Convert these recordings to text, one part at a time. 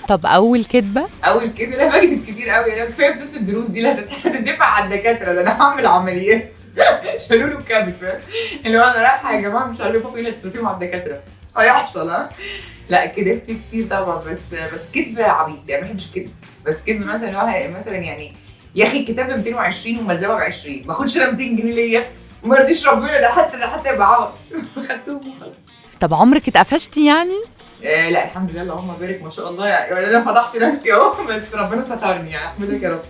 طب اول كدبه؟ اول كده لا بكتب كتير قوي، انا كفايه فلوس الدروس دي لا هتدفع على الدكاتره، ده انا هعمل عمليات شالوا له الكبد، فاهم اللي هو انا رايحه يا جماعه مش عارفه بابا ايه تصرفيهم على الدكاتره هيحصل. لا كدبت كتير طبعا، بس كدب عبيط يعني، ما بحبش الكدب. بس كدب مثلا اللي هو مثلا يعني يا اخي الكتاب ب 220 والملزمه ب 20، ما اخدش انا 200 جنيه ليا وما يرضيش ربنا، ده حتى يبقى عوض خدتهم وخلاص. طب عمرك اتقفشتي يعني؟ لا الحمد لله اللهم بارك ما شاء الله، يعني انا فضحت نفسي اهو بس ربنا سترني يعني، احمدك يا رب.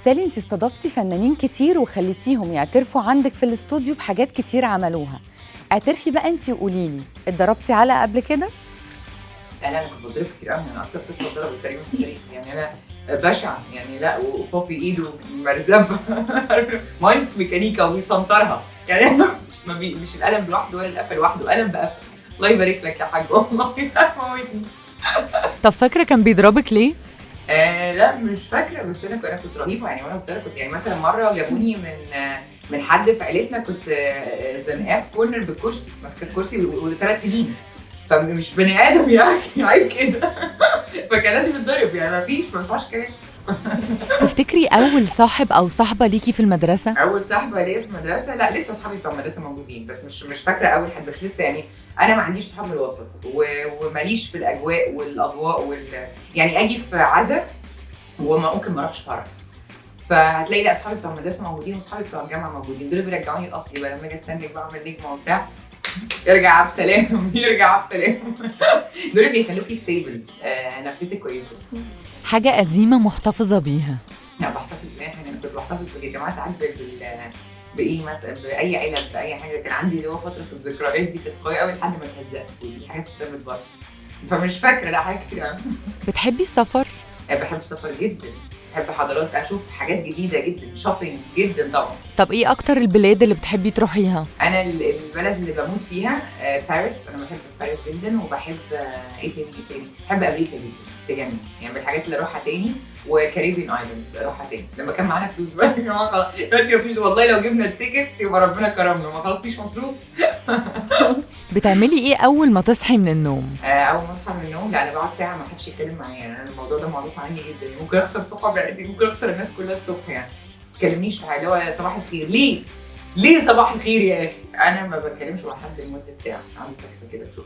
سالي، انت استضفتي فنانين كتير وخليتيهم يعترفوا عندك في الاستوديو بحاجات كتير عملوها. اعترفي بقى انت وقولي لي، اتضربتي علقه قبل كده؟ انا كنت بضرب كتير قوي، انا اكتر طفل اتضرب تقريبا في التاريخ يعني، انا بشع يعني. لا وبابي ايده مرزبه مهندس ميكانيكا وبيسنطرها يعني انا مش القلم لوحده ولا القفل لوحده، قلم بقفل. الله يبارك لك يا حاج والله موتني. طب فاكره كان بيضربك ليه؟ لا مش فاكره، بس انا كنت رهيبه يعني وانا صغيره. كنت يعني مثلا مره جابوني من حد في عيلتنا، كنت زنقاه في كورنر بالكرسي، ماسكه الكرسي و3 سنين، فمش بني ادم يعني عيب كده فكان لازم يتضرب يعني، ما ينفعش كده. تفتكري اول صاحب او صاحبه ليكي في المدرسه؟ اول صاحبه ليا في المدرسه، لا لسه اصحابي بتوع المدرسه موجودين، بس مش فاكره اول حد، بس لسه يعني انا ما عنديش صحاب من الوسط وماليش في الاجواء والاضواء يعني اجي في عزا وممكن ما اروحش فرح، فهتلاقي لا اصحابي بتوع المدرسه موجودين واصحابي بتوع الجامعه موجودين، دول بيرجعوني الاصلي بقى لما اجي اتنك بقى اعمل نجمه وبتاع يرجع بسلام يرجع بسلام دول اللي بيخلوكي ستيبل، نفسيتك كويسه. حاجه قديمه محتفظه بيها؟ يعني بحتفظ بيها، يعني انا كنت بحتفظ بالجماعه ساعات بايه مثلا، باي علب، باي حاجه كان عندي، اللي هو فتره الذكريات دي كانت قويه قوي لحد ما اتهزقت والحاجات اترمت بره، فمش فاكره لا حاجات كتير قوي. بتحبي السفر؟ بحب السفر جدا، بحب حضارات، اشوف حاجات جديده جدا، شوبينج جدا طبعا. طب ايه اكتر البلاد اللي بتحبي تروحيها؟ انا البلد اللي بموت فيها باريس، انا بحب باريس جدا، وبحب ايه تاني بحب امريكا جدا تجنن يعني، من الحاجات اللي اروحها تاني، وكاريبيان ايلاندز اروحها تاني لما كان معانا فلوس بقى يا جماعه. خلاص دلوقتي مفيش والله، لو جبنا التيكت يبقى ربنا كرمنا، ما خلاص مفيش مصروف. بتعملي ايه اول ما تصحي من النوم؟ اول ما اصحى من النوم، لا انا بقعد ساعه ما حدش يتكلم معايا يعني، انا الموضوع ده معروف عني جدا يعني، ممكن اخسر صحابي، ممكن اخسر الناس كلها الصبح يعني، ما تكلمنيش في حاجه، اللي هو صباح الخير ليه صباح الخير يا اخي، انا ما بتكلمش مع حد لمده ساعه، عندي ساكته كده اشوف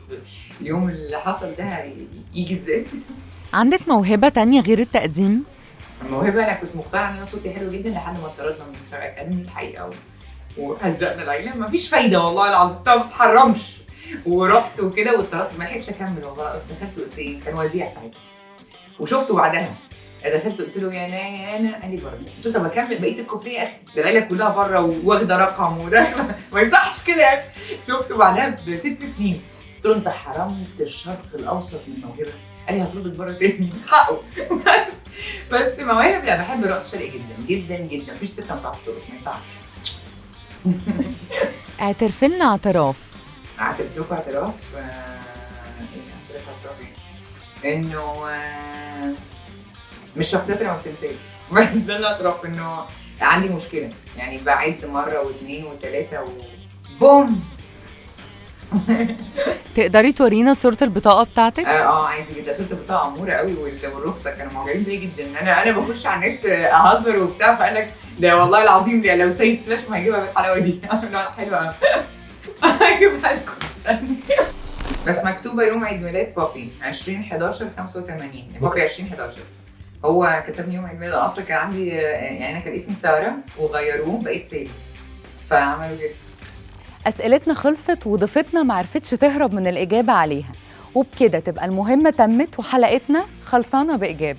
اليوم اللي حصل ده يجي ازاي. عندك موهبه تانية غير التقديم؟ الموهبه انا كنت مقتنعه ان انا صوتي حلو جدا لحد ما اتطردنا من ستار اكاديمي الحقيقه، وهزقنا العيله، مفيش فايده والله العظيم، ما بتحرمش، ورحت وكده واتطردت، ما لحقتش اكمل والله، دخلت قلت ايه، كان وديع ساعتها وشفته بعدها، دخلت قلت له يا انا قال لي برضه، قلت له طب اكمل بقيه الكوبليه يا اخي، ده العيله كلها بره واخده رقم وداخله ما يصحش كده يعني. شفته بعدها ب6 سنين، قلت له انت حرمت الشرق الاوسط من موهبه، قال لي هطردك بره تاني حقه بس مواهب، لا بحب الرقص الشرقي جدا جدا جدا، مفيش ست ما بتعرفش ترقص، ما ينفعش. اعترفي لنا اعتراف. اعترف لكم اعتراف ايه؟ انه مش الشخصيات اللي ما بتنساش بس ده الاعتراف، انه عندي مشكله يعني، بعد مره واثنين وثلاثه وبوم. تقدري تورينا صورة البطاقة بتاعتك؟ عادي جدا، صورة البطاقة أمورة قوي، والرخصة كانوا معجبين بيا جدا، أنا بخش على الناس أهزر وبتاع، فقال لك ده والله العظيم لو سيد فلاش ما هيجيبها بالحلاوة دي حلوة قوي هجيبها لكم استني. بس مكتوبة يوم عيد ميلاد بابي 20/11/85، بابي 20/11 هو كتبني يوم عيد ميلاد، أصلا كان عندي يعني أنا كان اسمي سارة وغيروه بقيت سالي، فعملوا كده. أسئلتنا خلصت وضيفتنا معرفتش تهرب من الإجابة عليها، وبكده تبقى المهمة تمت وحلقتنا خلصانة بإجابة.